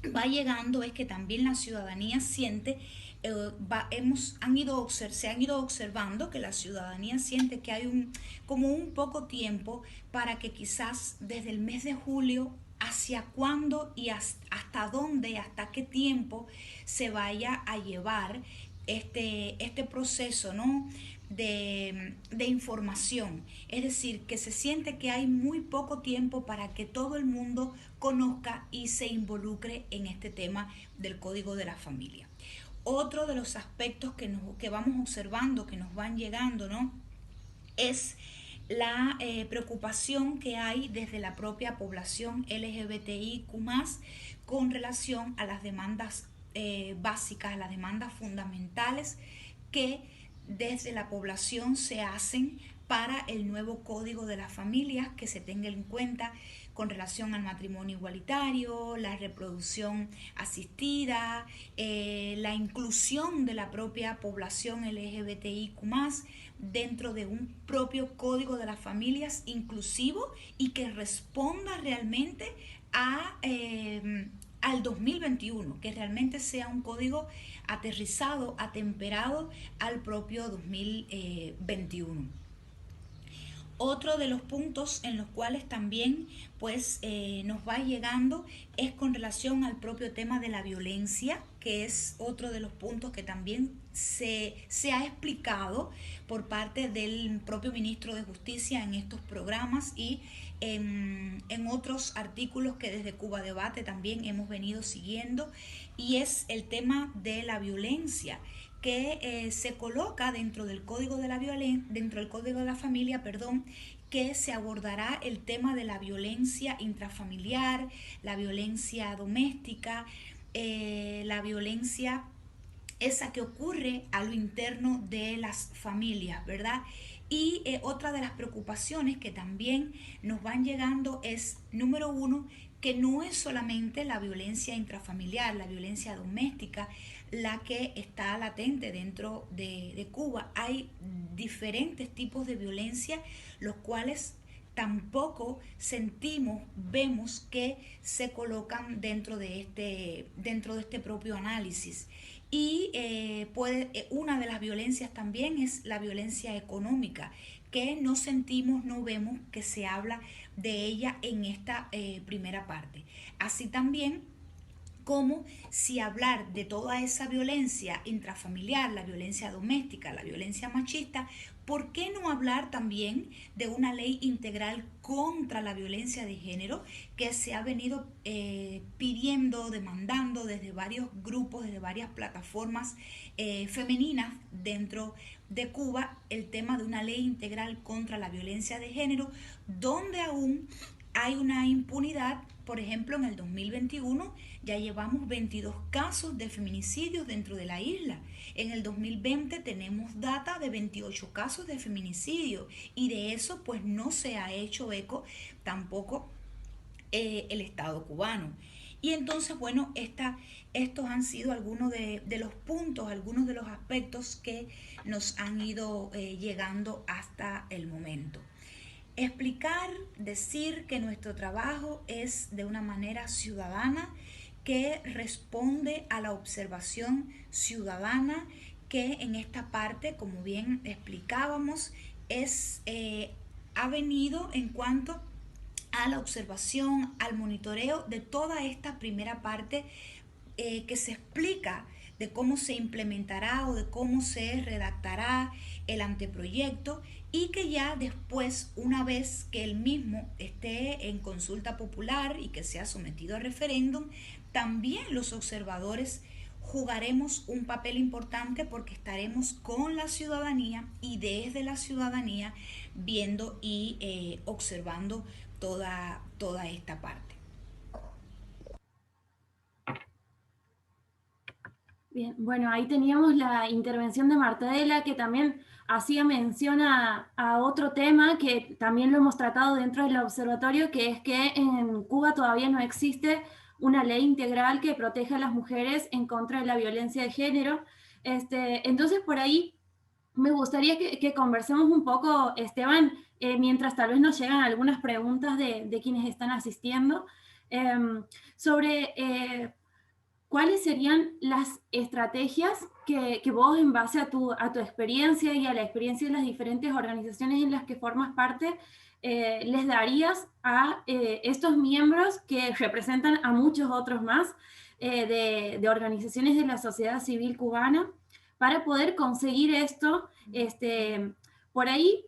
va llegando es que también la ciudadanía siente, se han ido observando que la ciudadanía siente que hay como un poco tiempo para que quizás desde el mes de julio hacia cuándo y hasta dónde, hasta qué tiempo se vaya a llevar este proceso, ¿no?, de información. Es decir, que se siente que hay muy poco tiempo para que todo el mundo conozca y se involucre en este tema del Código de la Familia. Otro de los aspectos que vamos observando, que nos van llegando, ¿no?, es la preocupación que hay desde la propia población LGBTIQ+, con relación a las demandas básicas, a las demandas fundamentales que desde la población se hacen para el nuevo Código de las Familias, que se tenga en cuenta con relación al matrimonio igualitario, la reproducción asistida, la inclusión de la propia población LGBTIQ+, dentro de un propio Código de las Familias inclusivo y que responda realmente al 2021, que realmente sea un código aterrizado, atemperado al propio 2021. Otro de los puntos en los cuales también pues nos va llegando es con relación al propio tema de la violencia, que es otro de los puntos que también se ha explicado por parte del propio ministro de Justicia en estos programas y en otros artículos que desde Cuba Debate también hemos venido siguiendo, y es el tema de la violencia que se coloca dentro del Código de la Familia, que se abordará el tema de la violencia intrafamiliar, la violencia doméstica, la violencia esa que ocurre a lo interno de las familias, ¿verdad? Y otra de las preocupaciones que también nos van llegando es, número uno, que no es solamente la violencia intrafamiliar, la violencia doméstica, la que está latente dentro de Cuba. Hay diferentes tipos de violencia, los cuales tampoco vemos que se colocan dentro de este propio análisis. Y una de las violencias también es la violencia económica, que no vemos que se habla de ella en esta primera parte. Así también como si hablar de toda esa violencia intrafamiliar, la violencia doméstica, la violencia machista, ¿por qué no hablar también de una ley integral contra la violencia de género que se ha venido pidiendo, demandando desde varios grupos, desde varias plataformas femeninas dentro de Cuba, el tema de una ley integral contra la violencia de género, donde aún hay una impunidad? Por ejemplo, en el 2021 ya llevamos 22 casos de feminicidios dentro de la isla. En el 2020 tenemos data de 28 casos de feminicidio, y de eso pues no se ha hecho eco tampoco el Estado cubano. Y entonces, bueno, estos han sido algunos de los puntos, algunos de los aspectos que nos han ido llegando hasta el momento. Explicar, decir que nuestro trabajo es de una manera ciudadana, que responde a la observación ciudadana, que en esta parte, como bien explicábamos, ha venido en cuanto a la observación, al monitoreo de toda esta primera parte que se explica de cómo se implementará o de cómo se redactará el anteproyecto, y que ya después, una vez que el mismo esté en consulta popular y que sea sometido a referéndum, también los observadores jugaremos un papel importante, porque estaremos con la ciudadanía y desde la ciudadanía viendo y observando toda esta parte. Bien, bueno, ahí teníamos la intervención de Martadela, que también hacía mención a otro tema que también lo hemos tratado dentro del observatorio, que es que en Cuba todavía no existe una ley integral que proteja a las mujeres en contra de la violencia de género. Entonces, por ahí me gustaría que conversemos un poco, Esteban, mientras tal vez nos llegan algunas preguntas de quienes están asistiendo, sobre ¿cuáles serían las estrategias que vos, en base a tu experiencia y a la experiencia de las diferentes organizaciones en las que formas parte, les darías a estos miembros que representan a muchos otros más de organizaciones de la sociedad civil cubana, para poder conseguir esto, por ahí,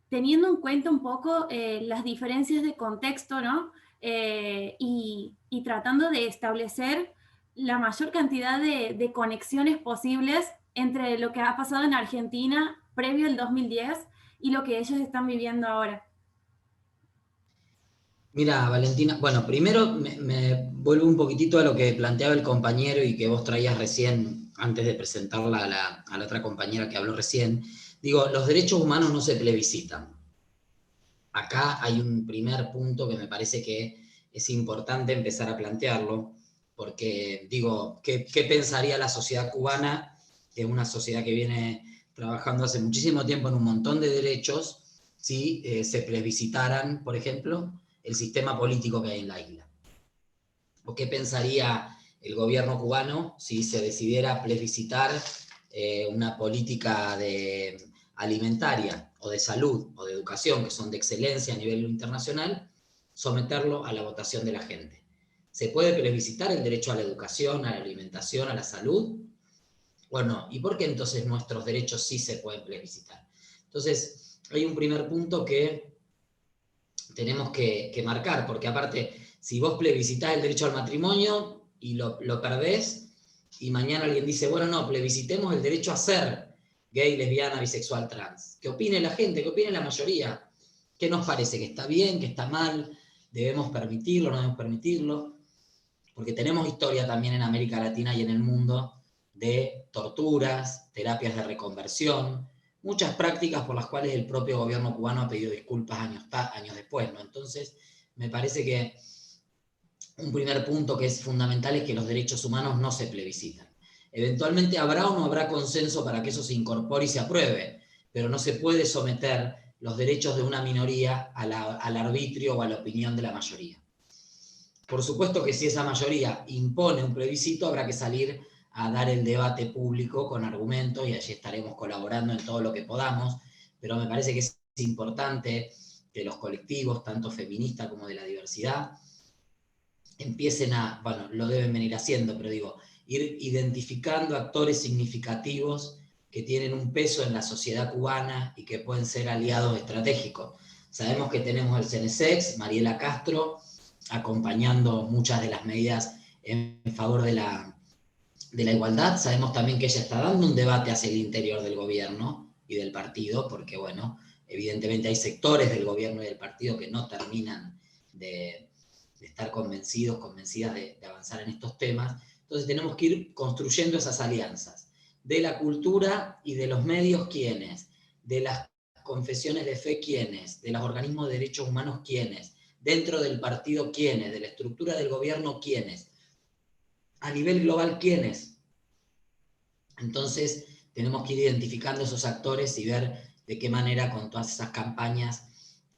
teniendo en cuenta un poco las diferencias de contexto, ¿no? Y tratando de establecer la mayor cantidad de conexiones posibles entre lo que ha pasado en Argentina previo al 2010 y lo que ellos están viviendo ahora. Mira, Valentina, bueno, primero me vuelvo un poquitito a lo que planteaba el compañero y que vos traías recién, antes de presentarla a la otra compañera que habló recién. Digo, los derechos humanos no se plebiscitan. Acá hay un primer punto que me parece que es importante empezar a plantearlo, porque digo, ¿qué pensaría la sociedad cubana, que es una sociedad que viene trabajando hace muchísimo tiempo en un montón de derechos, si se plebiscitaran, por ejemplo, el sistema político que hay en la isla? ¿O qué pensaría el gobierno cubano si se decidiera plebiscitar una política alimentaria o de salud o de educación, que son de excelencia a nivel internacional, someterlo a la votación de la gente? ¿Se puede plebiscitar el derecho a la educación, a la alimentación, a la salud? Bueno, ¿y por qué entonces nuestros derechos sí se pueden plebiscitar? Entonces, hay un primer punto que tenemos que marcar, porque aparte, si vos plebiscitás el derecho al matrimonio y lo perdés, y mañana alguien dice, bueno, no, plebiscitemos el derecho a ser gay, lesbiana, bisexual, trans. ¿Qué opine la gente? ¿Qué opine la mayoría? ¿Qué nos parece? ¿Que está bien? ¿Que está mal? ¿Debemos permitirlo? ¿No debemos permitirlo? Porque tenemos historia también en América Latina y en el mundo de torturas, terapias de reconversión, muchas prácticas por las cuales el propio gobierno cubano ha pedido disculpas años después, ¿no? Entonces, me parece que un primer punto que es fundamental es que los derechos humanos no se plebiscitan. Eventualmente habrá o no habrá consenso para que eso se incorpore y se apruebe, pero no se puede someter los derechos de una minoría al arbitrio o a la opinión de la mayoría. Por supuesto que si esa mayoría impone un plebiscito, habrá que salir a dar el debate público con argumentos, y allí estaremos colaborando en todo lo que podamos, pero me parece que es importante que los colectivos, tanto feministas como de la diversidad, empiecen bueno, lo deben venir haciendo, pero digo, ir identificando actores significativos que tienen un peso en la sociedad cubana y que pueden ser aliados estratégicos. Sabemos que tenemos el CNSEX, Mariela Castro, acompañando muchas de las medidas en favor de la igualdad. Sabemos también que ella está dando un debate hacia el interior del gobierno y del partido, porque, bueno, evidentemente hay sectores del gobierno y del partido que no terminan de estar convencidas de avanzar en estos temas. Entonces tenemos que ir construyendo esas alianzas. De la cultura y de los medios, ¿quiénes? De las confesiones de fe, ¿quiénes? De los organismos de derechos humanos, ¿quiénes? Dentro del partido, ¿quiénes? De la estructura del gobierno, ¿quiénes? A nivel global, ¿quiénes? Entonces, tenemos que ir identificando esos actores y ver de qué manera con todas esas campañas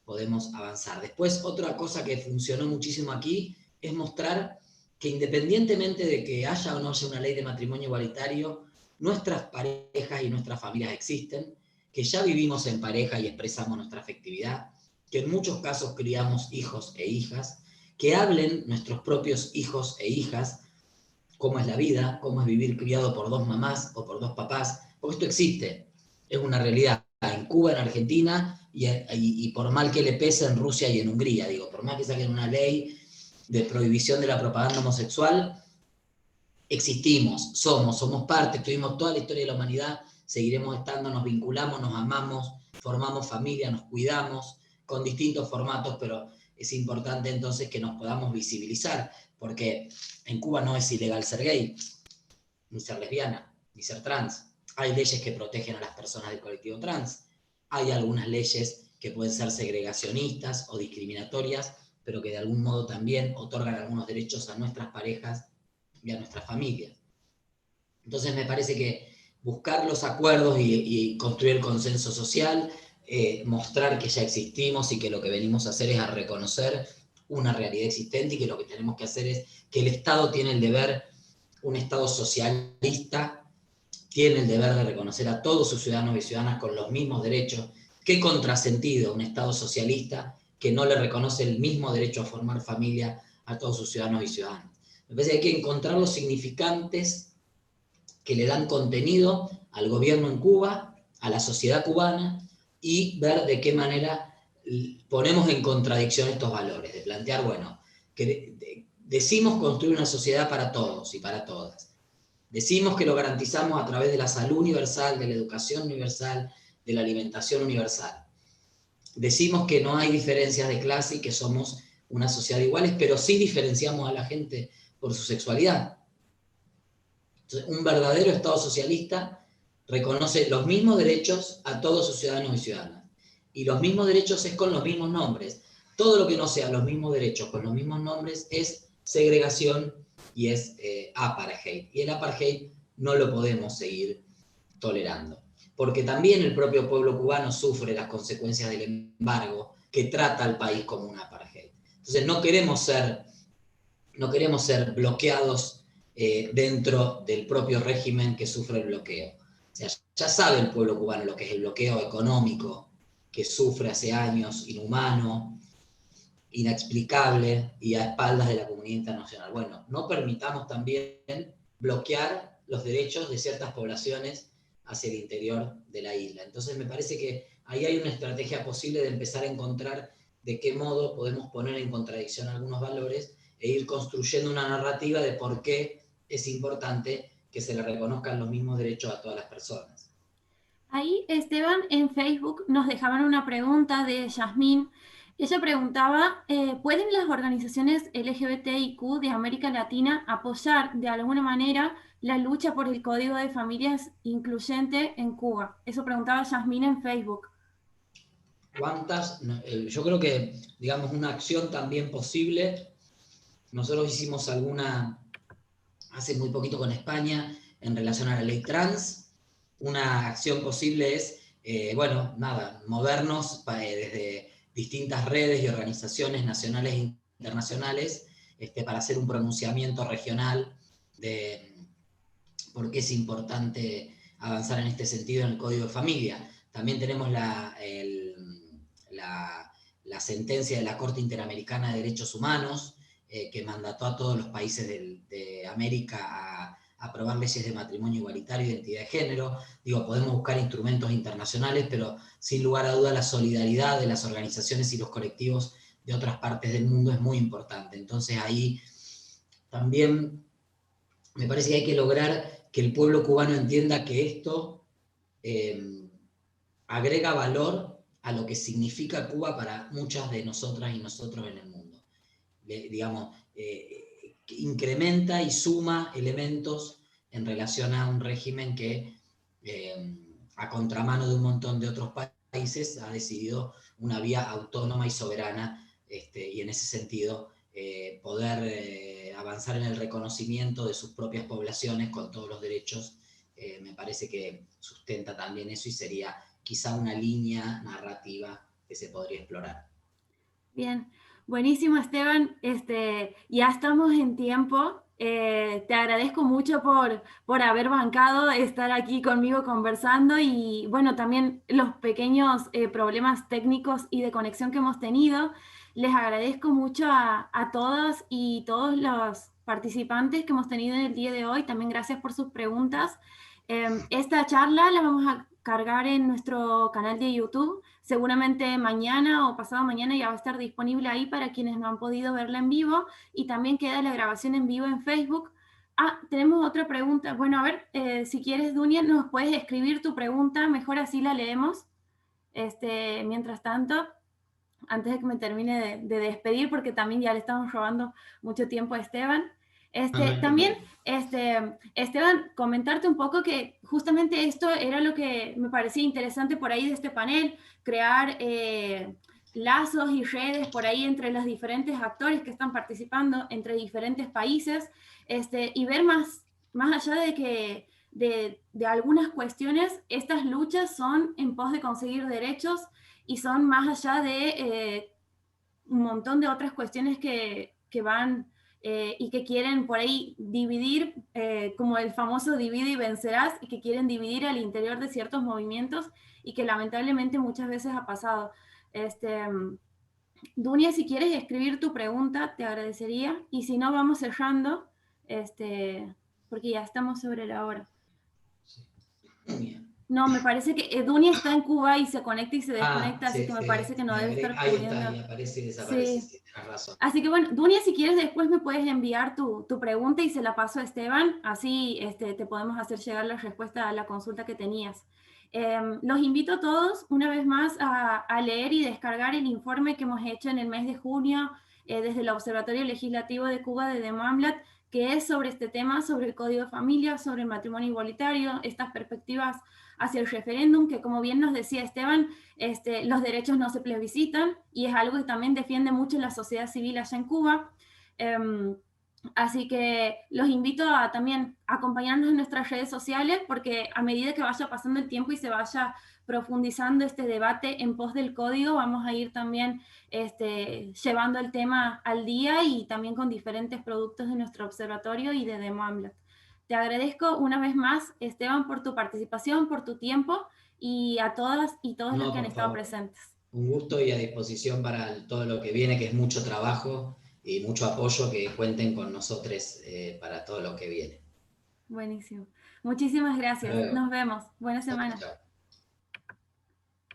podemos avanzar. Después, otra cosa que funcionó muchísimo aquí es mostrar que independientemente de que haya o no haya una ley de matrimonio igualitario, nuestras parejas y nuestras familias existen, que ya vivimos en pareja y expresamos nuestra afectividad, que en muchos casos criamos hijos e hijas, que hablen nuestros propios hijos e hijas cómo es la vida, cómo es vivir criado por dos mamás o por dos papás, porque esto existe, es una realidad en Cuba, en Argentina, y por mal que le pese en Rusia y en Hungría, digo, por más que saquen una ley de prohibición de la propaganda homosexual, existimos, somos parte, tuvimos toda la historia de la humanidad, seguiremos estando, nos vinculamos, nos amamos, formamos familia, nos cuidamos, con distintos formatos, pero es importante entonces que nos podamos visibilizar, porque en Cuba no es ilegal ser gay, ni ser lesbiana, ni ser trans. Hay leyes que protegen a las personas del colectivo trans, hay algunas leyes que pueden ser segregacionistas o discriminatorias, pero que de algún modo también otorgan algunos derechos a nuestras parejas y a nuestras familias. Entonces me parece que buscar los acuerdos y construir el consenso social, mostrar que ya existimos y que lo que venimos a hacer es a reconocer una realidad existente, y que lo que tenemos que hacer es que el Estado tiene el deber, un Estado socialista, tiene el deber de reconocer a todos sus ciudadanos y ciudadanas con los mismos derechos. ¿Qué contrasentido un Estado socialista que no le reconoce el mismo derecho a formar familia a todos sus ciudadanos y ciudadanas? Me parece que hay que encontrar los significantes que le dan contenido al gobierno en Cuba, a la sociedad cubana, y ver de qué manera ponemos en contradicción estos valores, de plantear, bueno, que decimos construir una sociedad para todos y para todas. Decimos que lo garantizamos a través de la salud universal, de la educación universal, de la alimentación universal. Decimos que no hay diferencias de clase y que somos una sociedad iguales, pero sí diferenciamos a la gente por su sexualidad. Entonces, un verdadero Estado socialista reconoce los mismos derechos a todos sus ciudadanos y ciudadanas. Y los mismos derechos es con los mismos nombres. Todo lo que no sea los mismos derechos con los mismos nombres es segregación y es apartheid. Y el apartheid no lo podemos seguir tolerando. Porque también el propio pueblo cubano sufre las consecuencias del embargo que trata al país como un apartheid. Entonces no queremos ser bloqueados dentro del propio régimen que sufre el bloqueo. O sea, ya sabe el pueblo cubano lo que es el bloqueo económico que sufre hace años, inhumano, inexplicable y a espaldas de la comunidad internacional. Bueno, no permitamos también bloquear los derechos de ciertas poblaciones hacia el interior de la isla. Entonces me parece que ahí hay una estrategia posible de empezar a encontrar de qué modo podemos poner en contradicción algunos valores e ir construyendo una narrativa de por qué es importante que se le reconozcan los mismos derechos a todas las personas. Ahí, Esteban, en Facebook nos dejaban una pregunta de Yasmín. Ella preguntaba, ¿pueden las organizaciones LGBTIQ de América Latina apoyar de alguna manera la lucha por el Código de Familias Incluyente en Cuba? Eso preguntaba Yasmín en Facebook. ¿Cuántas? Yo creo que, digamos, una acción también posible. Nosotros hicimos alguna hace muy poquito con España en relación a la ley trans. Una acción posible es, movernos desde distintas redes y organizaciones nacionales e internacionales para hacer un pronunciamiento regional de por qué es importante avanzar en este sentido en el Código de Familia. También tenemos la sentencia de la Corte Interamericana de Derechos Humanos, que mandató a todos los países de América a aprobar leyes de matrimonio igualitario y identidad de género. Digo, podemos buscar instrumentos internacionales, pero sin lugar a duda la solidaridad de las organizaciones y los colectivos de otras partes del mundo es muy importante. Entonces ahí también me parece que hay que lograr que el pueblo cubano entienda que esto agrega valor a lo que significa Cuba para muchas de nosotras y nosotros en el mundo. Incrementa y suma elementos en relación a un régimen que, a contramano de un montón de otros países, ha decidido una vía autónoma y soberana, y en ese sentido poder avanzar en el reconocimiento de sus propias poblaciones con todos los derechos, me parece que sustenta también eso y sería quizá una línea narrativa que se podría explorar. Bien, buenísimo, Esteban. Ya estamos en tiempo. Te agradezco mucho por haber bancado estar aquí conmigo conversando y bueno, también los pequeños problemas técnicos y de conexión que hemos tenido. Les agradezco mucho a todas y todos los participantes que hemos tenido en el día de hoy. También gracias por sus preguntas. Esta charla la vamos a cargar en nuestro canal de YouTube. Seguramente mañana o pasado mañana ya va a estar disponible ahí para quienes no han podido verla en vivo y también queda la grabación en vivo en Facebook. Tenemos otra pregunta. Bueno, a ver, si quieres, Dunia, nos puedes escribir tu pregunta, mejor así la leemos. Mientras tanto, antes de que me termine de despedir, porque también ya le estamos robando mucho tiempo a Esteban. También, Esteban, comentarte un poco que justamente esto era lo que me parecía interesante por ahí de este panel, crear lazos y redes por ahí entre los diferentes actores que están participando, entre diferentes países, y ver más allá de que de algunas cuestiones, estas luchas son en pos de conseguir derechos y son más allá de un montón de otras cuestiones que van y que quieren por ahí dividir, como el famoso divide y vencerás, y que quieren dividir al interior de ciertos movimientos y que lamentablemente muchas veces ha pasado. Dunia, si quieres escribir tu pregunta, te agradecería, y si no, vamos cerrando, porque ya estamos sobre la hora. Dunia. No, me parece que Dunia está en Cuba y se conecta y se desconecta, así Sí, que me sí, parece que no debe estar ahí está, pudiendo. y aparece y desaparece, Sí. sí, tienes razón. Así que bueno, Dunia, si quieres después me puedes enviar tu pregunta y se la paso a Esteban, así te podemos hacer llegar la respuesta a la consulta que tenías. Los invito a todos una vez más a leer y descargar el informe que hemos hecho en el mes de junio desde el Observatorio Legislativo de Cuba de Demamblat, que es sobre este tema, sobre el Código de Familia, sobre el matrimonio igualitario, estas perspectivas hacia el referéndum, que como bien nos decía Esteban, los derechos no se plebiscitan y es algo que también defiende mucho la sociedad civil allá en Cuba. Así que los invito a también acompañarnos en nuestras redes sociales porque a medida que vaya pasando el tiempo y se vaya profundizando este debate en pos del código, vamos a ir también llevando el tema al día y también con diferentes productos de nuestro observatorio y de Demamblat. Te agradezco una vez más, Esteban, por tu participación, por tu tiempo y a todas y todos los No, que han por estado favor. presentes. Un gusto y a disposición para todo lo que viene, que es mucho trabajo y mucho apoyo, que cuenten con nosotros para todo lo que viene. Buenísimo. Muchísimas Hasta gracias. luego. Nos vemos. Buena Chao, semana. chao.